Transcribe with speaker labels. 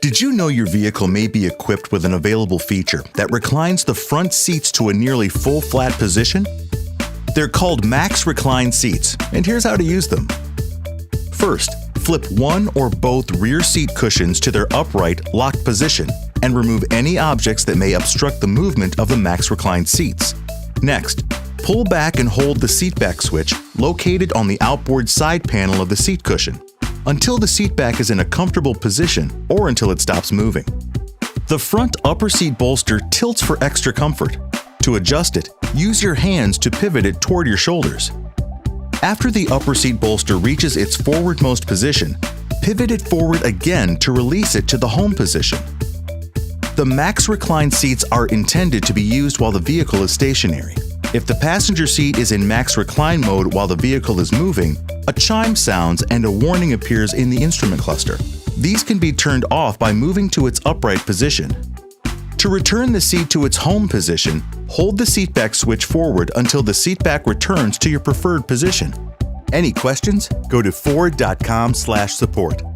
Speaker 1: Did you know your vehicle may be equipped with an available feature that reclines the front seats to a nearly full flat position? They're called Max Recline Seats, and here's how to use them. First, flip one or both rear seat cushions to their upright, locked position and remove any objects that may obstruct the movement of the Max Recline seats. Next, pull back and hold the seatback switch located on the outboard side panel of the seat cushion until the seatback is in a comfortable position or until it stops moving. The front upper seat bolster tilts for extra comfort. To adjust it, use your hands to pivot it toward your shoulders. After the upper seat bolster reaches its forwardmost position, pivot it forward again to release it to the home position. The Max Recline seats are intended to be used while the vehicle is stationary. If the passenger seat is in Max Recline mode while the vehicle is moving, a chime sounds and a warning appears in the instrument cluster. These can be turned off by moving to its upright position. To return the seat to its home position, hold the seatback switch forward until the seatback returns to your preferred position. Any questions? Go to Ford.com/support.